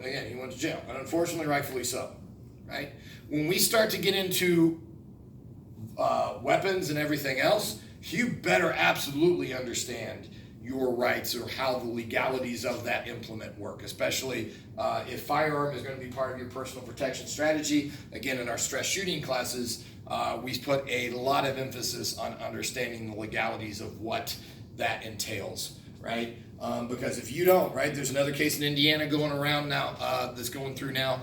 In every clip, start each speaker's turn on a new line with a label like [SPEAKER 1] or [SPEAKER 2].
[SPEAKER 1] again, he went to jail, and unfortunately, rightfully so, right? When we start to get into weapons and everything else, you better absolutely understand your rights or how the legalities of that implement work, especially if firearm is going to be part of your personal protection strategy. Again, in our stress shooting classes, we put a lot of emphasis on understanding the legalities of what that entails, right? Because if you don't, right, there's another case in Indiana going around now, that's going through now.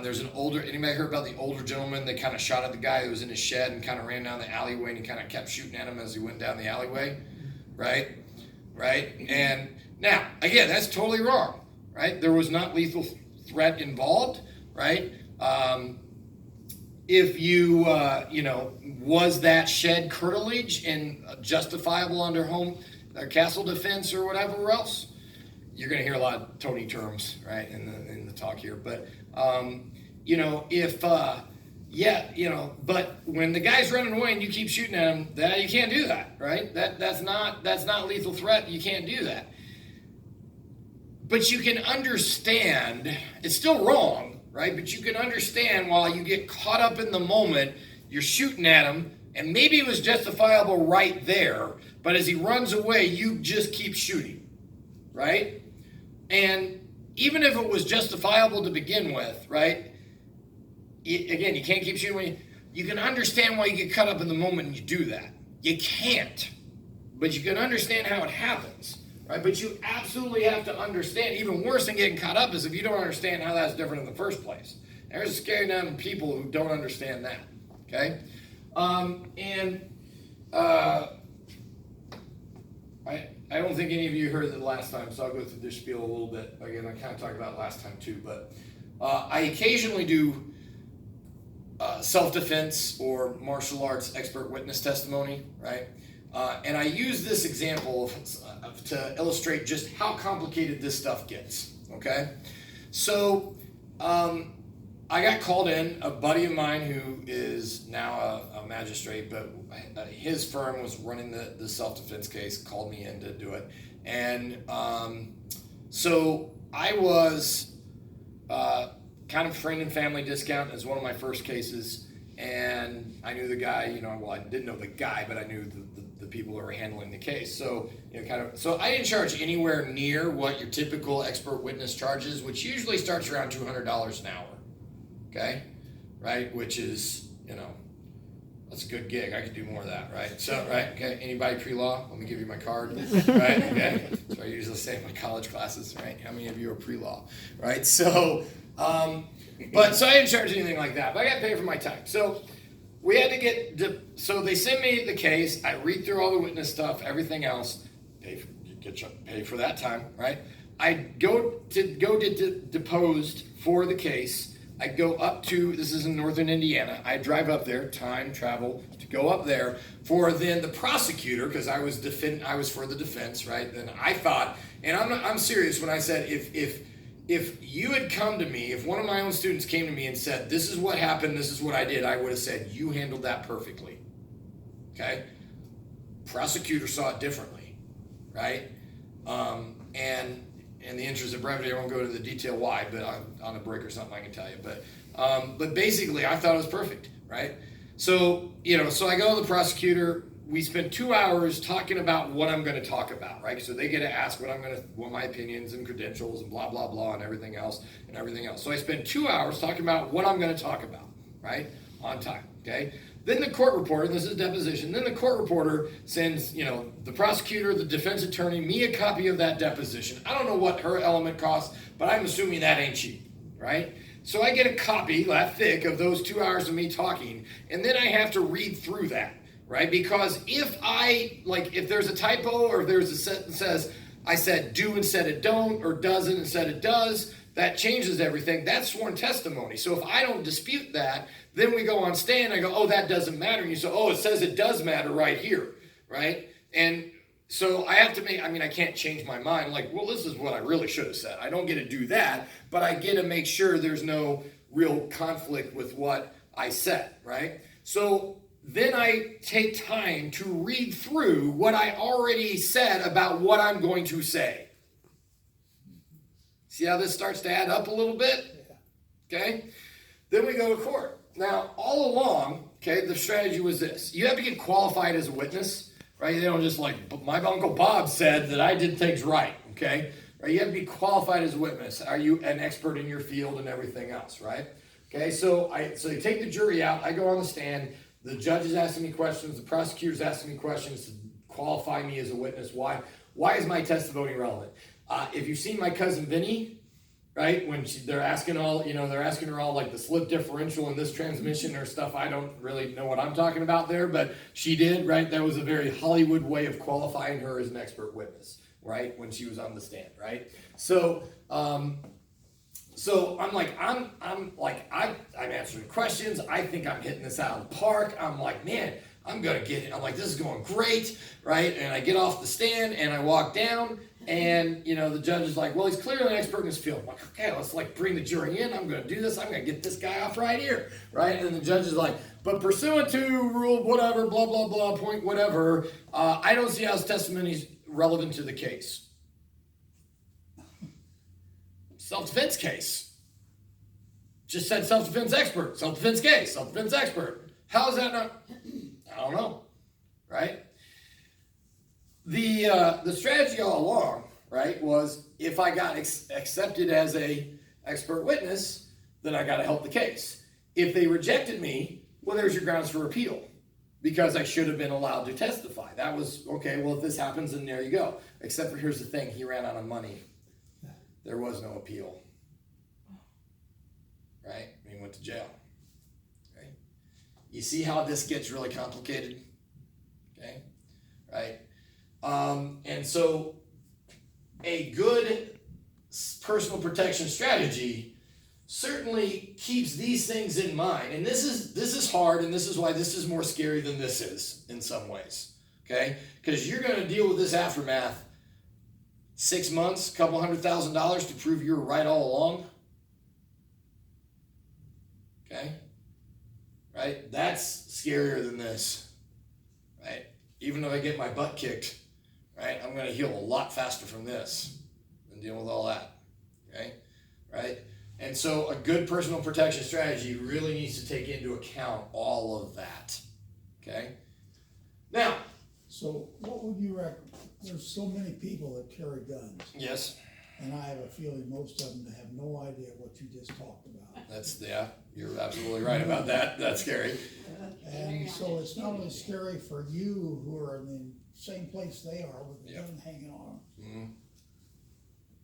[SPEAKER 1] There's anybody heard about the older gentleman that kind of shot at the guy who was in his shed and kind of ran down the alleyway, and he kind of kept shooting at him as he went down the alleyway, right? And now, again, that's totally wrong, right? There was not lethal threat involved, right? If you, was that shed curtilage and justifiable under home or castle defense or whatever else? You're going to hear a lot of Tony terms, right, in the talk here. But, but when the guy's running away and you keep shooting at him, you can't do that, right? That's not lethal threat. You can't do that. But you can understand, it's still wrong, right? But you can understand while you get caught up in the moment, you're shooting at him, and maybe it was justifiable right there, but as he runs away, you just keep shooting, right? And even if it was justifiable to begin with, right? Again, you can't keep shooting. You can understand why you get caught up in the moment and you do that. You can't, but you can understand how it happens, right? But you absolutely have to understand. Even worse than getting caught up is if you don't understand how that's different in the first place. There's a scary number of people who don't understand that, okay? I don't think any of you heard it last time, so I'll go through this spiel a little bit. Again, I kind of talked about it last time too, but I occasionally do self-defense or martial arts expert witness testimony, right? And I use this example to illustrate just how complicated this stuff gets, okay? So I got called in, a buddy of mine who is now a magistrate, but his firm was running the self-defense case, called me in to do it. And so I was kind of friend and family discount as one of my first cases, and I knew the guy, I didn't know the guy, but I knew the people who were handling the case. So, so I didn't charge anywhere near what your typical expert witness charges, which usually starts around $200 an hour. Okay, right, which is, that's a good gig. I could do more of that, right? So, right, okay, anybody pre-law? Let me give you my card, right? Okay, so I usually say in my college classes, right? How many of you are pre-law, right? So, so I didn't charge anything like that, but I got paid for my time. So we had to so they send me the case. I read through all the witness stuff, everything else, pay for that time, right? I go deposed for the case. I go up to, this is in northern Indiana, I drive up there, travel, to go up there for then the prosecutor, because I was for the defense, right? Then I thought, and I'm serious when I said, if you had come to me, if one of my own students came to me and said, this is what happened, this is what I did, I would have said, you handled that perfectly, okay? Prosecutor saw it differently, right? And in the interest of brevity, I won't go into the detail why, but on a break or something I can tell you. But basically, I thought it was perfect, right? So, so I go to the prosecutor. We spend 2 hours talking about what I'm going to talk about, right? So they get to ask what my opinions and credentials and blah, blah, blah and everything else. So I spend 2 hours talking about what I'm going to talk about, right? On time, okay? Then the court reporter, this is a deposition, then the court reporter sends, the prosecutor, the defense attorney, me a copy of that deposition. I don't know what her element costs, but I'm assuming that ain't cheap, right? So I get a copy that thick of those 2 hours of me talking, and then I have to read through that, right? Because if there's a typo or if there's a sentence that says, I said do and said it don't, or doesn't and said it does, that changes everything. That's sworn testimony. So if I don't dispute that, then we go on stand, I go, oh, that doesn't matter. And you say, oh, it says it does matter right here, right? And so I have to I can't change my mind. Like, well, this is what I really should have said. I don't get to do that, but I get to make sure there's no real conflict with what I said, right? So then I take time to read through what I already said about what I'm going to say. See how this starts to add up a little bit? Okay? Then we go to court. Now, all along, okay, the strategy was this. You have to get qualified as a witness, right? You don't just like, my Uncle Bob said that I did things right, okay? Right? You have to be qualified as a witness. Are you an expert in your field and everything else, right? Okay, so you take the jury out, I go on the stand, the judge is asking me questions, the prosecutor's asking me questions to qualify me as a witness. Why is my testimony relevant? If you've seen My Cousin Vinny, right, when they're asking her all like the slip differential in this transmission or stuff, I don't really know what I'm talking about there, but she did, right? That was a very Hollywood way of qualifying her as an expert witness, right, when she was on the stand, right? So I'm answering questions. I think I'm hitting this out of the park. I'm like, man, I'm gonna get it. I'm like, this is going great, right? And I get off the stand and I walk down, and the judge is like, well, he's clearly an expert in his field. I'm like, okay, let's bring the jury in. I'm gonna do this. I'm gonna get this guy off right here, right? And the judge is like, but pursuant to rule whatever, blah blah blah, point whatever, I don't see how his testimony is relevant to the case. Self-defense case. Just said self-defense expert, self-defense case, self-defense expert. How is that not? I don't know, right? The strategy all along, right, was if I got accepted as a expert witness, then I got to help the case. If they rejected me, well, there's your grounds for appeal, because I should have been allowed to testify. That was, okay, well, if this happens, then there you go. Except for, here's the thing, he ran out of money. There was no appeal, right? He went to jail, right? You see how this gets really complicated, okay, right? And so a good personal protection strategy certainly keeps these things in mind. And this is hard, and this is why this is more scary than this is in some ways, okay? Because you're going to deal with this aftermath 6 months, $200,000 to prove you were right all along. Okay? Right? That's scarier than this. Right? Even though I get my butt kicked, right, I'm going to heal a lot faster from this than deal with all that. Okay? Right? And so a good personal protection strategy really needs to take into account all of that. Okay? Now,
[SPEAKER 2] so what would you recommend? There's so many people that carry guns,
[SPEAKER 1] yes,
[SPEAKER 2] and I have a feeling most of them have no idea what you just talked about.
[SPEAKER 1] yeah, you're absolutely right about that. That's scary.
[SPEAKER 2] And so it's not only scary for you who are in the same place they are with the
[SPEAKER 1] Yep.
[SPEAKER 2] gun hanging on them.
[SPEAKER 1] Mm-hmm.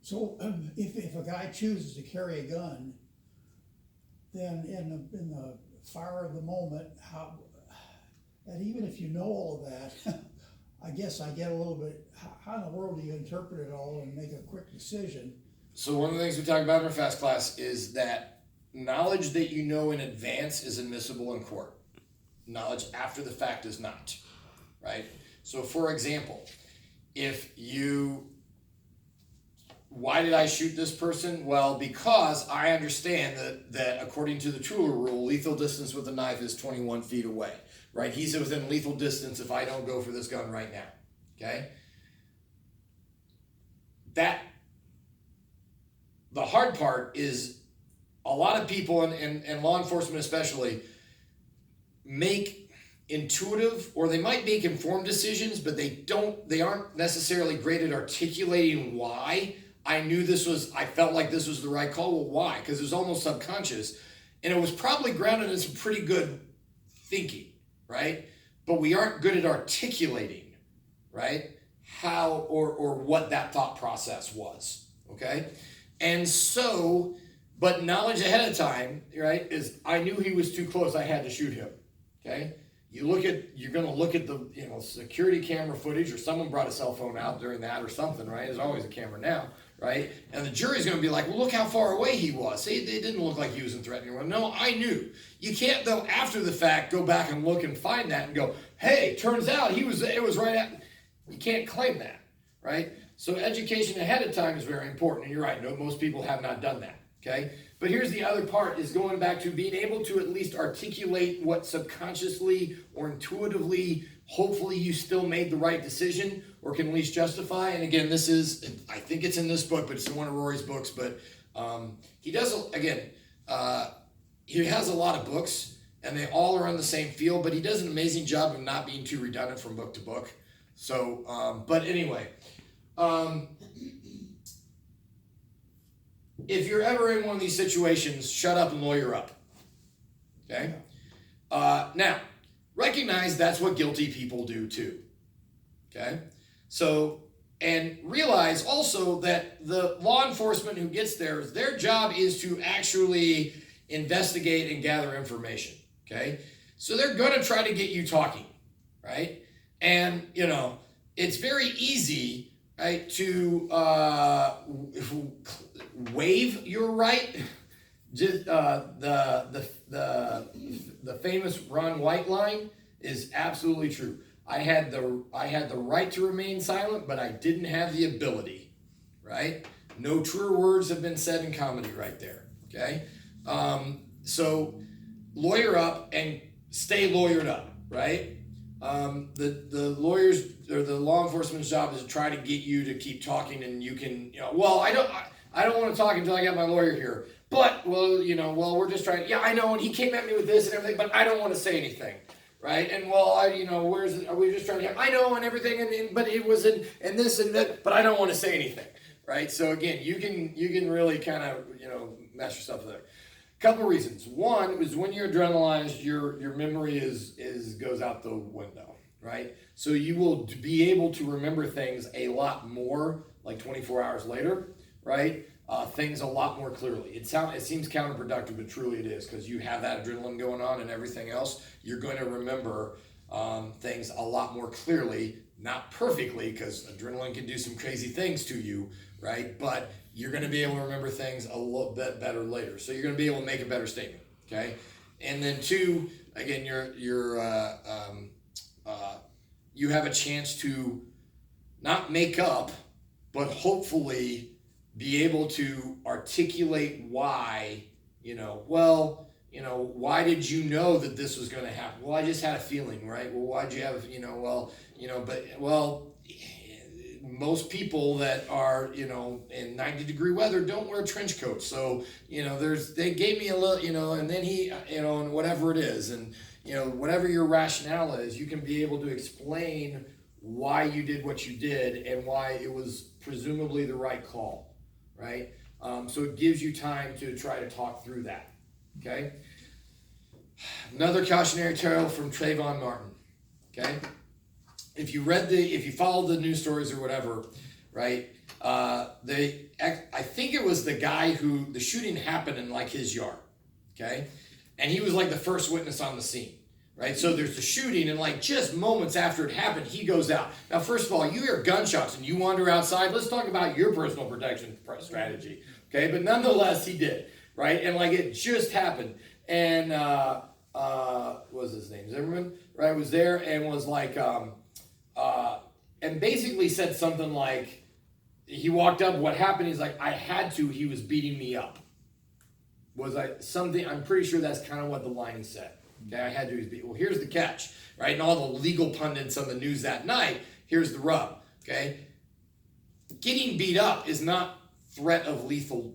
[SPEAKER 2] So if a guy chooses to carry a gun, then in the fire of the moment, and even if you know all of that, I guess I get a little bit, how in the world do you interpret it all and make a quick decision?
[SPEAKER 1] So one of the things we talk about in our FAST class is that knowledge that you know in advance is admissible in court. Knowledge after the fact is not, right? So for example, why did I shoot this person? Well, because I understand that according to the Tueller rule, lethal distance with a knife is 21 feet away, right? He's within lethal distance if I don't go for this gun right now, okay? The hard part is a lot of people, and law enforcement especially, make intuitive, or they might make informed decisions, but they aren't necessarily great at articulating why I felt like this was the right call. Well, why? Because it was almost subconscious, and it was probably grounded in some pretty good thinking, right? But we aren't good at articulating, right, how or what that thought process was, okay? And so, but knowledge ahead of time, right, is I knew he was too close, I had to shoot him, okay? You're gonna look at the security camera footage, or someone brought a cell phone out during that or something, right? There's always a camera now, right? And the jury's gonna be like, well, look how far away he was. See, it didn't look like he was threatening anyone. No, I knew. You can't, though, after the fact, go back and look and find that and go, hey, turns out it was right at. You can't claim that, right? So education ahead of time is very important, and you're right. No, most people have not done that. Okay, but here's the other part, is going back to being able to at least articulate what subconsciously or intuitively hopefully you still made the right decision or can at least justify. And again, this is, I think it's in this book, but it's in one of Rory's books. But he does, again, he has a lot of books and they all are on the same field, but he does an amazing job of not being too redundant from book to book. So, but anyway, if you're ever in one of these situations, shut up and lawyer up. Okay? Now, recognize that's what guilty people do too. Okay? So, and realize also that the law enforcement who gets there, their job is to actually investigate and gather information. Okay? So they're going to try to get you talking, right? And, you know, it's very easy, right, to waive your right. Just the famous Ron White line is absolutely true. I had the right to remain silent, but I didn't have the ability. Right? No truer words have been said in comedy, right there. Okay, so lawyer up and stay lawyered up. Right? The lawyers or the law enforcement's job is to try to get you to keep talking, and you can, you know, well, I don't want to talk until I get my lawyer here. But, well, you know, well, we're just trying, yeah, I know, and he came at me with this and everything, but I don't want to say anything, right? And, well, are we just trying to, I know, and everything, but it was and this and that, but I don't want to say anything, right? So, again, you can really kind of, you know, mess yourself there. Couple reasons. One is when you're adrenalized, your memory goes out the window, right? So you will be able to remember things a lot more, like 24 hours later, right? Things a lot more clearly. It seems counterproductive, but truly it is, because you have that adrenaline going on and everything else. You're going to remember things a lot more clearly, not perfectly, because adrenaline can do some crazy things to you, right? But you're going to be able to remember things a little bit better later. So you're going to be able to make a better statement, okay? And then two, again, you have a chance to not make up, but hopefully be able to articulate why, why did you know that this was going to happen? Well, I just had a feeling, right? Well, why'd you have, most people that are, in 90-degree weather don't wear trench coats. So, they gave me a little, and then he, and whatever it is. And, whatever your rationale is, you can be able to explain why you did what you did and why it was presumably the right call. Right? So it gives you time to try to talk through that. Okay? Another cautionary tale from Trayvon Martin. Okay? If you followed the news stories or whatever, right? I think it was the guy who the shooting happened in like his yard. Okay? And he was like the first witness on the scene. Right? So there's the shooting, and like just moments after it happened, he goes out. Now, first of all, you hear gunshots and you wander outside. Let's talk about your personal protection strategy. Okay? But nonetheless, he did. Right? And like it just happened. And what was his name? Zimmerman, right? Was there and was like, and basically said something like, he walked up, what happened? He's like, I had to, he was beating me up. I'm pretty sure that's kind of what the line he said. Okay, I had to. Well, here's the catch, right? And all the legal pundits on the news that night, here's the rub, okay? Getting beat up is not threat of lethal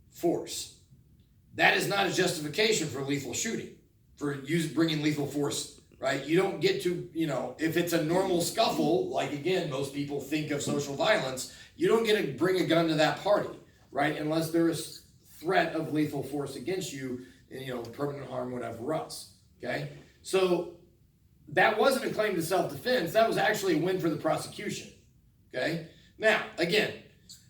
[SPEAKER 1] force. That is not a justification for lethal shooting, for bringing lethal force, right? You don't get to, if it's a normal scuffle, like again, most people think of social violence, you don't get to bring a gun to that party, right? Unless there is threat of lethal force against you, and, permanent harm, whatever else. Okay, so that wasn't a claim to self-defense. That was actually a win for the prosecution. Okay, now again,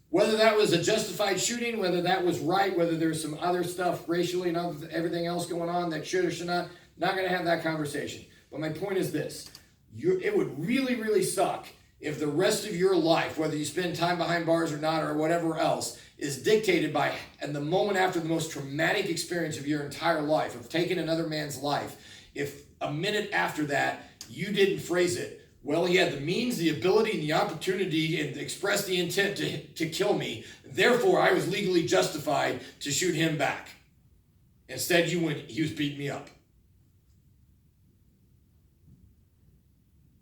[SPEAKER 1] whether that was a justified shooting, whether that was right, whether there's some other stuff racially and everything else going on that should or should not going to have that conversation. But my point is this: it would really, really suck if the rest of your life, whether you spend time behind bars or not, or whatever else, is dictated by, and the moment after the most traumatic experience of your entire life, of taking another man's life, if a minute after that you didn't phrase it, well, he had the means, the ability, and the opportunity, and expressed the intent to kill me, therefore I was legally justified to shoot him back. Instead, he was beating me up.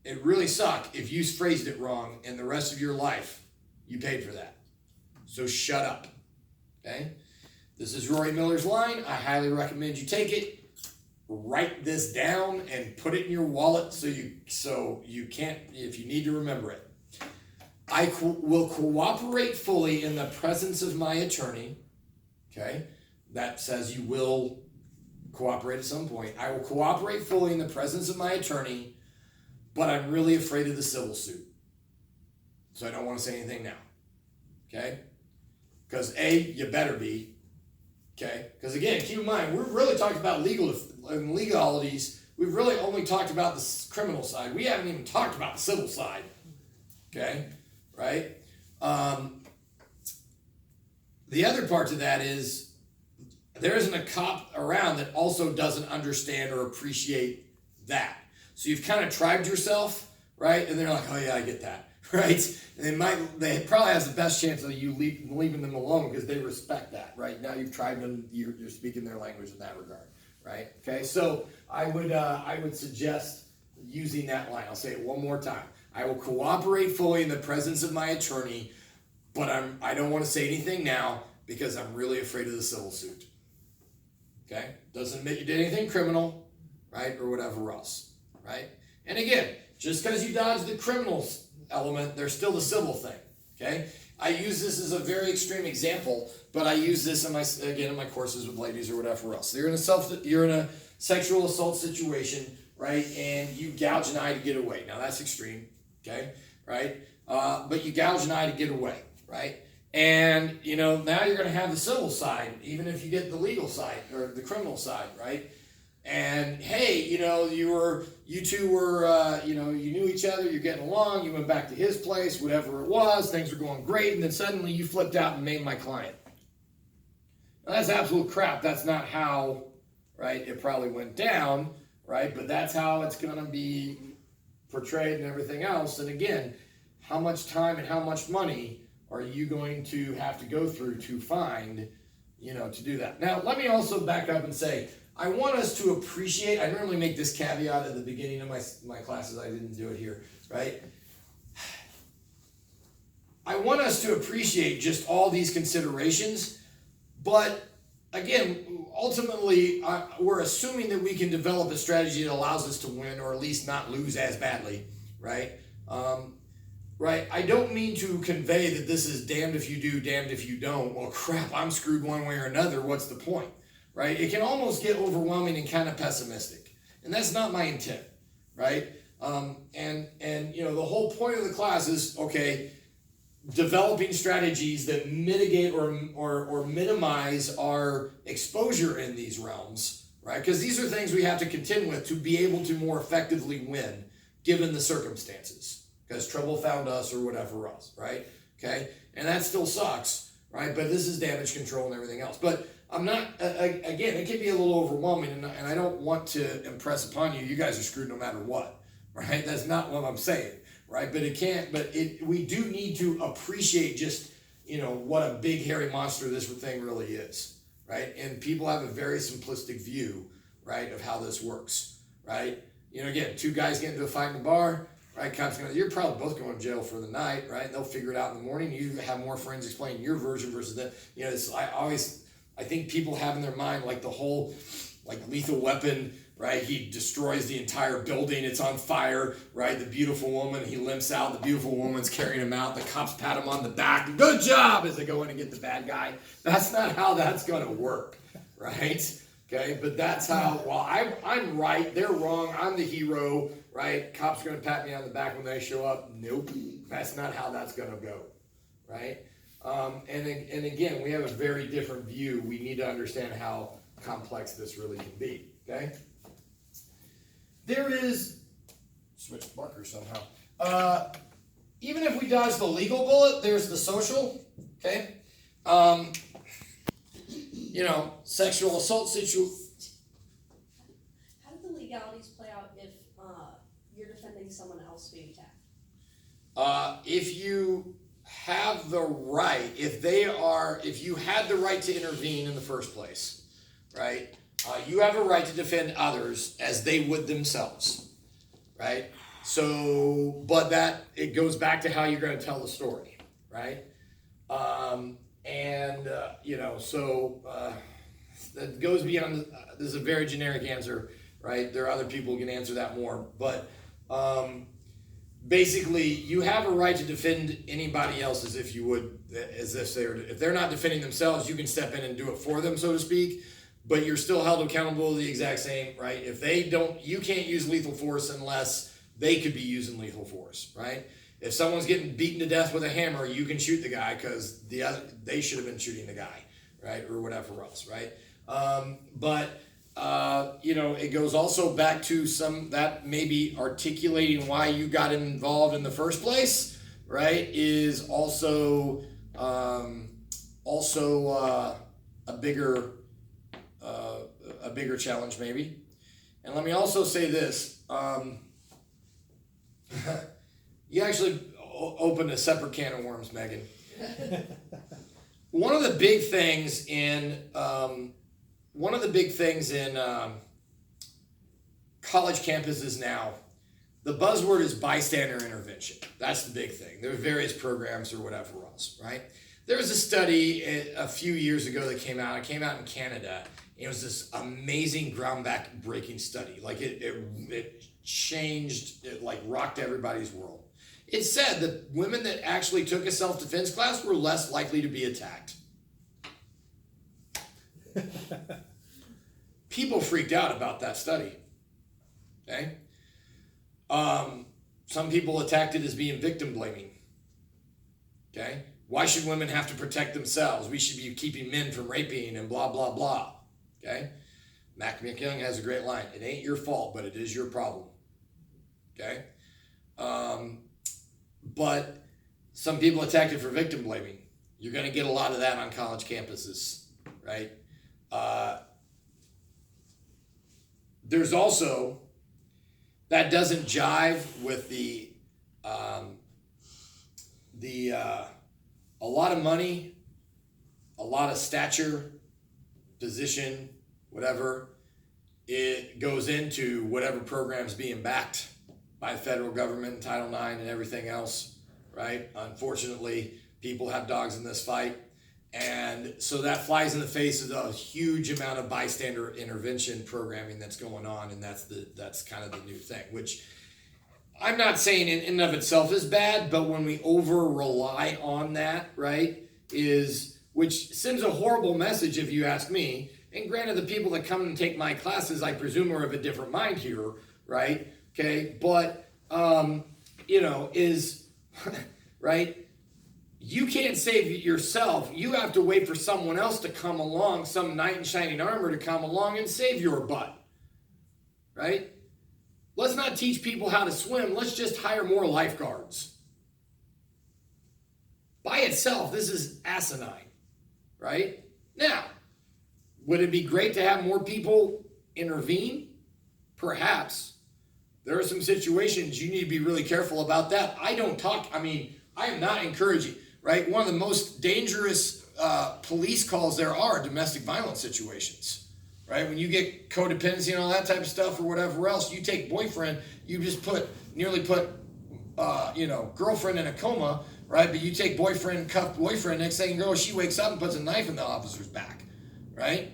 [SPEAKER 1] it really suck if you phrased it wrong and the rest of your life you paid for that. So shut up. Okay? This is Rory Miller's line. I highly recommend you take it. Write this down and put it in your wallet so you can't, if you need to remember it. I will cooperate fully in the presence of my attorney. Okay? That says you will cooperate at some point. I will cooperate fully in the presence of my attorney, but I'm really afraid of the civil suit. So I don't want to say anything now. Okay? Because A, you better be. Okay? Because again, keep in mind, we're really talking about legalities. We've really only talked about the criminal side. We haven't even talked about the civil side. Okay? Right? The other part to that is there isn't a cop around that also doesn't understand or appreciate that. So you've kind of tribed yourself, right? And they're like, oh yeah, I get that, right? And they probably has the best chance of you leaving them alone because they respect that, right? Now you've tribed them, you're speaking their language in that regard, right? Okay, so I would suggest using that line. I'll say it one more time. I will cooperate fully in the presence of my attorney, but I don't want to say anything now because I'm really afraid of the civil suit. Okay? Doesn't admit you did anything criminal, right? Or whatever else, right? And again, just because you dodge the criminal element, there's still the civil thing, okay? I use this as a very extreme example, but I use this in my courses with ladies or whatever else. You're in a sexual assault situation, right? And you gouge an eye to get away. Now that's extreme, okay? Right? But you gouge an eye to get away, right? And, now you're going to have the civil side, even if you get the legal side or the criminal side, right? And hey, you two were, you knew each other, you're getting along, you went back to his place, whatever it was, things were going great, and then suddenly you flipped out and named my client. Now, that's absolute crap. That's not how, right, it probably went down, right? But that's how it's going to be portrayed and everything else. And again, how much time and how much money are you going to have to go through to find, to do that? Now, let me also back up and say, I want us to appreciate, I normally make this caveat at the beginning of my classes, I didn't do it here, right? I want us to appreciate just all these considerations, but again, ultimately, we're assuming that we can develop a strategy that allows us to win or at least not lose as badly, right? Right, I don't mean to convey that this is damned if you do, damned if you don't. Well, crap, I'm screwed one way or another. What's the point, right? It can almost get overwhelming and kind of pessimistic, and that's not my intent, right? And the whole point of the class is developing strategies that mitigate or minimize our exposure in these realms, right? Because these are things we have to contend with to be able to more effectively win, given the circumstances. Because trouble found us or whatever else, right? Okay? And that still sucks, right? But this is damage control and everything else. But I'm not, again, it can be a little overwhelming, and I don't want to impress upon you, you guys are screwed no matter what, right? That's not what I'm saying, right? But we do need to appreciate just, what a big hairy monster this thing really is, right? And people have a very simplistic view, right, of how this works, right? Again, two guys get into a fight in the bar, right, cops you're probably both going to jail for the night, right? And they'll figure it out in the morning. You have more friends explain your version versus that. I think people have in their mind like the whole, like Lethal Weapon, right? He destroys the entire building. It's on fire, right? The beautiful woman, he limps out. The beautiful woman's carrying him out. The cops pat him on the back. Good job as they go in and get the bad guy. That's not how that's going to work, right? Okay, but that's how, I'm right, they're wrong, I'm the hero, right? Cops are going to pat me on the back when they show up. Nope, that's not how that's going to go, right? And again, we have a very different view. We need to understand how complex this really can be, okay? There is, switch markers somehow. Even if we dodge the legal bullet, there's the social, okay? Sexual assault situation.
[SPEAKER 3] How do the legalities play out if you're defending someone else being attacked?
[SPEAKER 1] If you have the right, if you had the right to intervene in the first place, right? You have a right to defend others as they would themselves, right? So, but it goes back to how you're going to tell the story, right? That goes beyond, this is a very generic answer, right? There are other people who can answer that more, but basically you have a right to defend anybody else as if if they're not defending themselves, you can step in and do it for them, so to speak, but you're still held accountable the exact same, right? If they don't, you can't use lethal force unless they could be using lethal force, right? If someone's getting beaten to death with a hammer, you can shoot the guy because they should have been shooting the guy, right? Or whatever else, right? It goes also back to that maybe articulating why you got involved in the first place, right? Is also a bigger challenge maybe. And let me also say this. You actually opened a separate can of worms, Megan. One of the big things in college campuses now, the buzzword is bystander intervention. That's the big thing. There are various programs or whatever else, right? There was a study a few years ago that came out. It came out in Canada. It was this amazing groundbreaking study. Like it changed, it like rocked everybody's world. It said that women that actually took a self-defense class were less likely to be attacked. People freaked out about that study. Okay? Some people attacked it as being victim blaming. Okay? Why should women have to protect themselves? We should be keeping men from raping and blah, blah, blah. Okay? Mac McKinnon has a great line. It ain't your fault, but it is your problem. Okay? But some people attacked it for victim blaming. You're going to get a lot of that on college campuses, right? There's also, that doesn't jive with a lot of money, a lot of stature, position, whatever, it goes into whatever program's being backed by the federal government, Title IX and everything else, right? Unfortunately, people have dogs in this fight. And so that flies in the face of a huge amount of bystander intervention programming that's going on, and that's kind of the new thing, which I'm not saying in and of itself is bad, but when we over rely on that, right, which sends a horrible message if you ask me. And granted, the people that come and take my classes, I presume, are of a different mind here, right? Okay, but right? You can't save yourself. You have to wait for someone else to come along, some knight in shining armor to come along and save your butt, right? Let's not teach people how to swim. Let's just hire more lifeguards. By itself, this is asinine, right? Now, would it be great to have more people intervene? Perhaps. There are some situations you need to be really careful about that. I am not encouraging, right? One of the most dangerous police calls there are domestic violence situations, right? When you get codependency and all that type of stuff or whatever else, you take boyfriend, you just nearly put girlfriend in a coma, right? But you take boyfriend, cuffed boyfriend, next thing you know, she wakes up and puts a knife in the officer's back, right?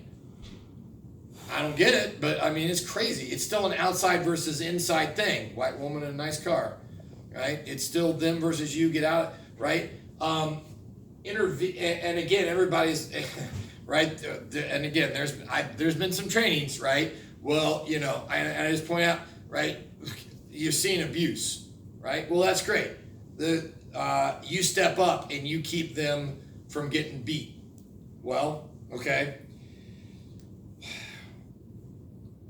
[SPEAKER 1] I don't get it, but I mean, it's crazy. It's still an outside versus inside thing. White woman in a nice car, right? It's still them versus you, get out, right? And again, everybody's, right? And again, there's been some trainings, right? Well, I just point out, right? You're seeing abuse, right? Well, that's great. You step up and you keep them from getting beat. Well, okay.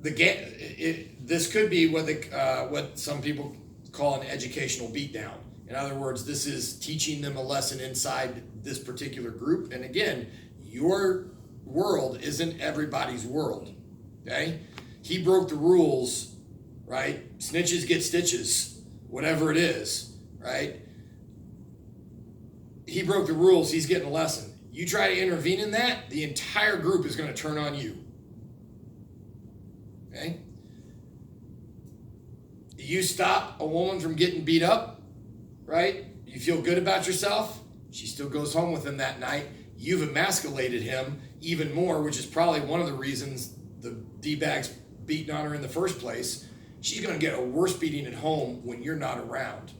[SPEAKER 1] This could be what some people call an educational beatdown. In other words, this is teaching them a lesson inside this particular group. And again, your world isn't everybody's world, okay? He broke the rules, right? Snitches get stitches, whatever it is, right? He broke the rules, he's getting a lesson. You try to intervene in that, the entire group is going to turn on you. Okay? Do you stop a woman from getting beat up, right? You feel good about yourself. She still goes home with him that night. You've emasculated him even more, which is probably one of the reasons the D-bag's beating on her in the first place. She's going to get a worse beating at home when you're not around.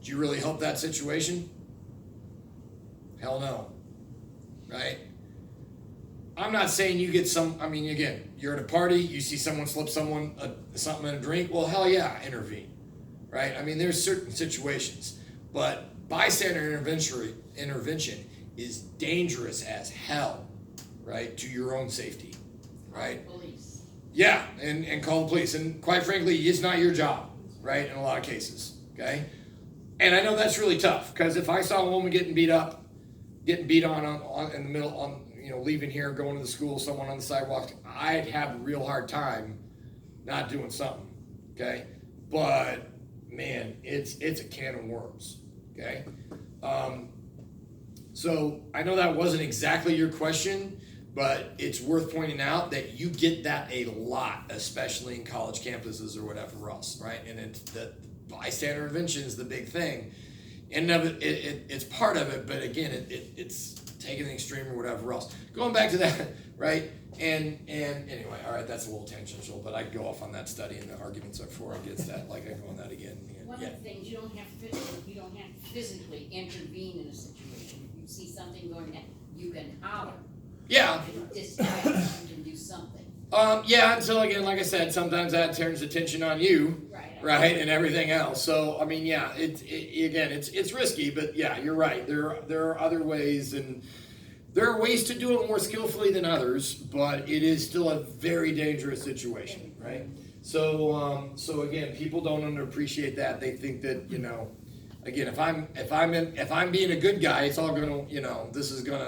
[SPEAKER 1] Do you really help that situation? Hell no. Right? I'm not saying you get again, you're at a party, you see someone slip someone something in a drink, well, hell yeah, intervene. Right? I mean, there's certain situations. But bystander intervention is dangerous as hell, right, to your own safety. Right?
[SPEAKER 4] Police.
[SPEAKER 1] Yeah, and call the police. And quite frankly, it's not your job, right, in a lot of cases, okay? And I know that's really tough, because if I saw a woman getting beat on in the middle, leaving here, going to the school, someone on the sidewalk, I'd have a real hard time not doing something, okay? But, man, it's a can of worms, okay? So I know that wasn't exactly your question, but it's worth pointing out that you get that a lot, especially in college campuses or whatever else, right? And the bystander intervention is the big thing. And it's part of it, but again, it's taking the extreme or whatever else. Going back to that, right? And anyway, all right, that's a little tangential, but I could go off on that study and the arguments are for or against that. Like I go on that again.
[SPEAKER 4] One of the things, you don't have to physically intervene in a situation. If you see something going down, you can holler.
[SPEAKER 1] Yeah.
[SPEAKER 4] You can dispatch, you can do something.
[SPEAKER 1] Yeah, until again, like I said, sometimes that turns attention on you, right, and everything else. So I mean, yeah, it's risky, but yeah, you're right. There are other ways, and there are ways to do it more skillfully than others, but it is still a very dangerous situation, right? So again, people don't underappreciate that. They think that again, if I'm being a good guy, it's all gonna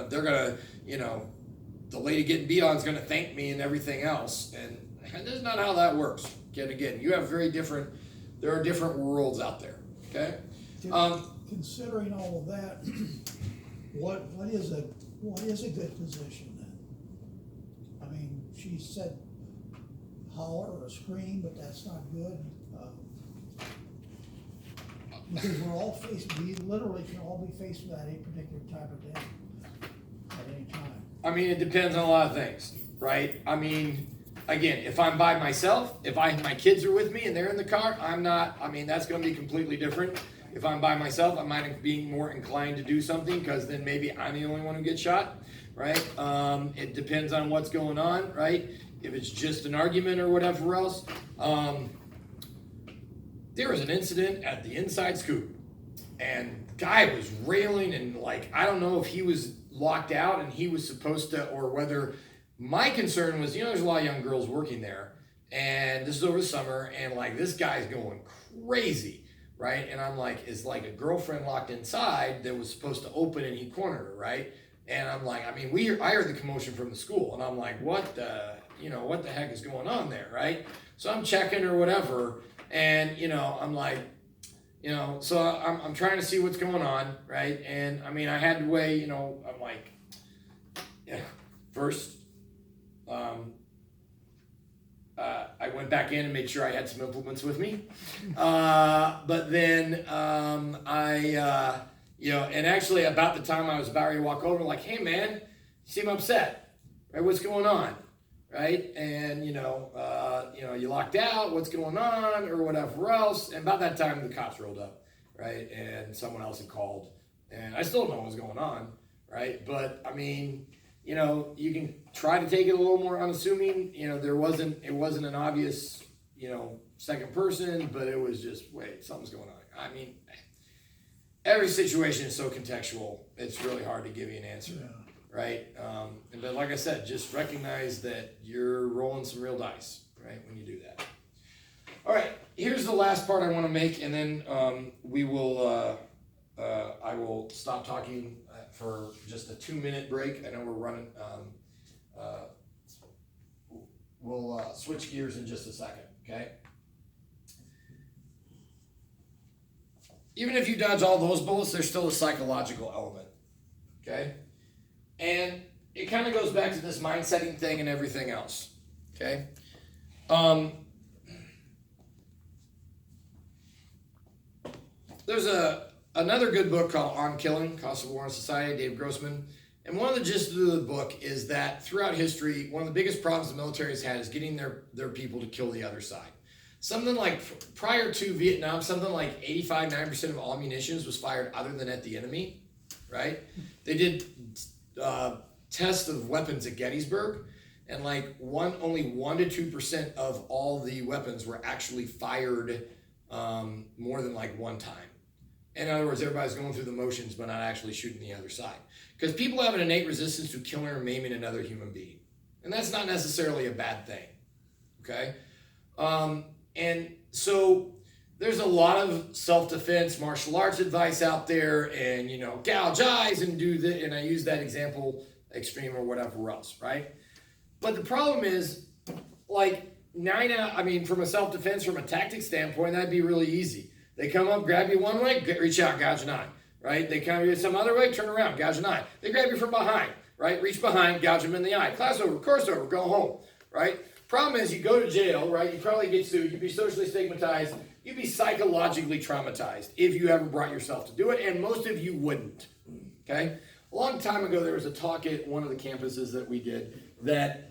[SPEAKER 1] they're gonna the lady getting beat on is going to thank me and everything else. And that's not how that works. Again, you have there are different worlds out there. Okay?
[SPEAKER 2] Considering all of that, what is a good position then? I mean, she said holler or scream, but that's not good. Because we literally can all be faced with that at a particular time of day, at any time.
[SPEAKER 1] I mean, it depends on a lot of things, right? I mean, again, if I'm by myself, if my kids are with me and they're in the car, that's going to be completely different. If I'm by myself, I might be more inclined to do something because then maybe I'm the only one who gets shot, right? It depends on what's going on, right? If it's just an argument or whatever else. There was an incident at the Inside Scoop, and guy was railing and I don't know if he was locked out and he was supposed to, or whether my concern was, there's a lot of young girls working there, and this is over the summer, and this guy's going crazy, right? And I'm like, is a girlfriend locked inside that was supposed to open and he cornered her, right? And I'm like, I heard the commotion from the school, and I'm like, what the heck is going on there, right? So I'm checking or whatever, and I'm like, so I'm trying to see what's going on, right? And I had to weigh, I'm like, first, I went back in and made sure I had some implements with me. But then and actually about the time I was about to walk over, hey man, you seem upset, right? What's going on? Right? And, you locked out, what's going on, or whatever else. And about that time, the cops rolled up, right? And someone else had called. And I still don't know what was going on, right? But, you can try to take it a little more unassuming. It wasn't an obvious, second person, but it was just, wait, something's going on. Every situation is so contextual, it's really hard to give you an answer.
[SPEAKER 2] Yeah.
[SPEAKER 1] Right? But like I said, just recognize that you're rolling some real dice, right, when you do that. All right, here's the last part I want to make, and then I will stop talking for just a 2-minute break. I know we're running. We'll switch gears in just a second, okay? Even if you dodge all those bullets, there's still a psychological element, okay? And it kind of goes back to this mindsetting thing and everything else, okay? there's another good book called On Killing, Cost of War in Society, Dave Grossman. And one of the gist of the book is that throughout history, one of the biggest problems the military has had is getting their people to kill the other side. Something like, prior to Vietnam, something like 85-90% of all munitions was fired other than at the enemy, right? They did tests of weapons at Gettysburg, and like only 1 to 2% of all the weapons were actually fired more than like one time. In other words, everybody's going through the motions but not actually shooting the other side. Because people have an innate resistance to killing or maiming another human being. And that's not necessarily a bad thing, okay? And so there's a lot of self-defense, martial arts advice out there, and, you know, gouge eyes and do that, and I use that example, extreme or whatever else, right? But the problem is, like, from a self-defense, from a tactic standpoint, that'd be really easy. They come up, grab you one way, reach out, gouge an eye, right? They come you some other way, turn around, gouge an eye. They grab you from behind, right? Reach behind, gouge them in the eye. Class over, course over, go home, right? Problem is, you go to jail, right? You probably get sued. You'd be socially stigmatized. You'd be psychologically traumatized if you ever brought yourself to do it, and most of you wouldn't, okay? A long time ago, there was a talk at one of the campuses that we did that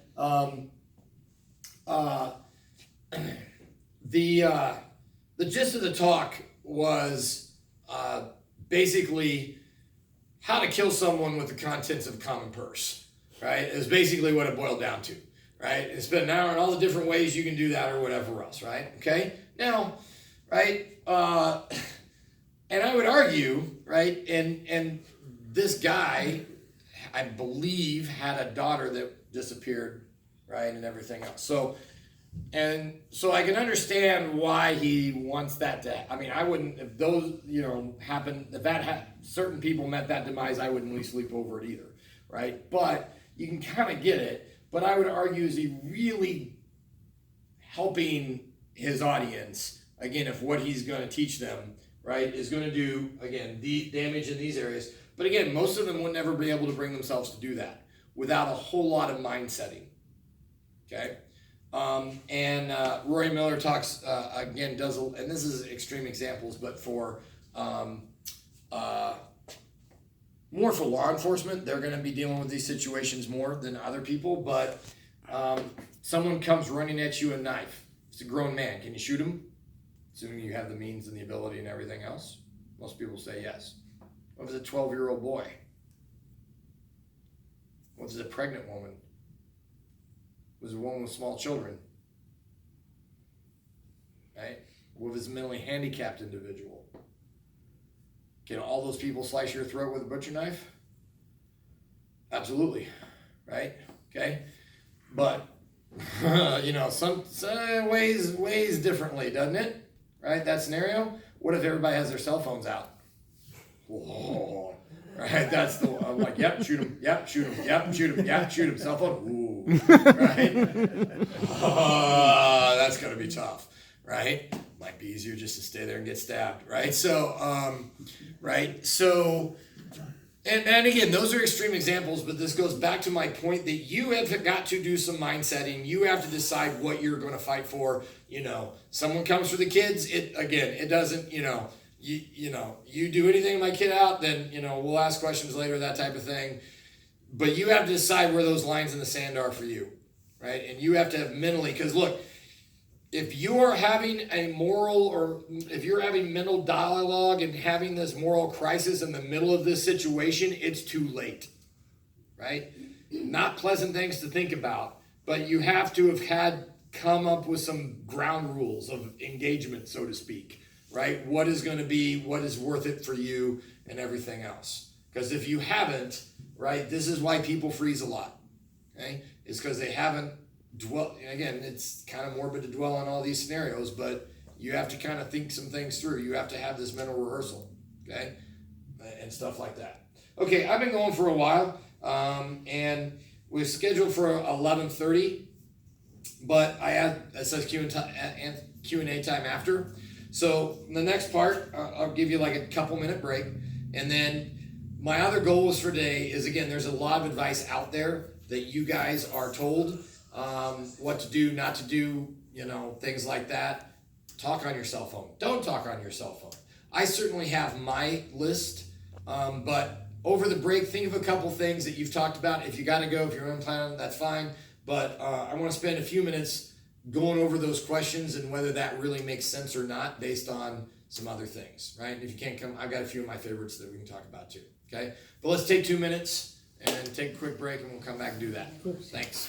[SPEAKER 1] the gist of the talk was basically how to kill someone with the contents of a common purse, right? Is basically what it boiled down to, right? It's been an hour and all the different ways you can do that or whatever else, right? Okay? Now, right, and I would argue, right, and this guy, I believe, had a daughter that disappeared, right, and everything else. So I can understand why he wants that to. I mean, I wouldn't, if those, you know, happen, if that certain people met that demise, I wouldn't really sleep over it either, right? But you can kind of get it. But I would argue, is he really helping his audience, again, if what he's going to teach them, right, is going to do, again, the damage in these areas. But again, most of them would never be able to bring themselves to do that without a whole lot of mind setting, okay? Rory Miller talks, again, and this is extreme examples, but for more for law enforcement, they're going to be dealing with these situations more than other people, but someone comes running at you a knife. It's a grown man. Can you shoot him? Assuming you have the means and the ability and everything else. Most people say yes. What if it's a 12-year-old boy? What if it's a pregnant woman? Was a woman with small children, right? What if it's a mentally handicapped individual? Can all those people slice your throat with a butcher knife? Absolutely, right? Okay, but you know, some ways differently, doesn't it? Right? That scenario. What if everybody has their cell phones out? Whoa. Right, that's the one. I'm like, yep, shoot him, yep, shoot him, yep, shoot him, yep, shoot him, cell phone, ooh, right? That's gonna be tough, right? Might be easier just to stay there and get stabbed, right? So, right, so, and again, those are extreme examples, but this goes back to my point that you have got to do some mind setting. You have to decide what you're gonna fight for. You know, someone comes for the kids, it doesn't, you know, you do anything to my kid out, then, you know, we'll ask questions later, that type of thing. But you have to decide where those lines in the sand are for you, right? And you have to have mentally, because look, if you are having a moral, or if you're having mental dialogue and having this moral crisis in the middle of this situation, it's too late, right? Not pleasant things to think about, but you have to have come up with some ground rules of engagement, so to speak. Right? What is going to be, what is worth it for you and everything else. Because if you haven't, right, this is why people freeze a lot. Okay? It's because they haven't again, it's kind of morbid to dwell on all these scenarios, but you have to kind of think some things through. You have to have this mental rehearsal, okay? And stuff like that. Okay, I've been going for a while, and we're scheduled for 11:30, but it says Q&A time after. So the next part, I'll give you like a couple minute break. And then my other goals for today is, again, there's a lot of advice out there that you guys are told what to do, not to do, you know, things like that. Talk on your cell phone. Don't talk on your cell phone. I certainly have my list, but over the break, think of a couple things that you've talked about. If you got to go, if you're unplanned, that's fine. But I want to spend a few minutes going over those questions and whether that really makes sense or not based on some other things, right? If you can't come, I've got a few of my favorites that we can talk about too, okay? But let's take 2 minutes and take a quick break and we'll come back and do that. Thanks.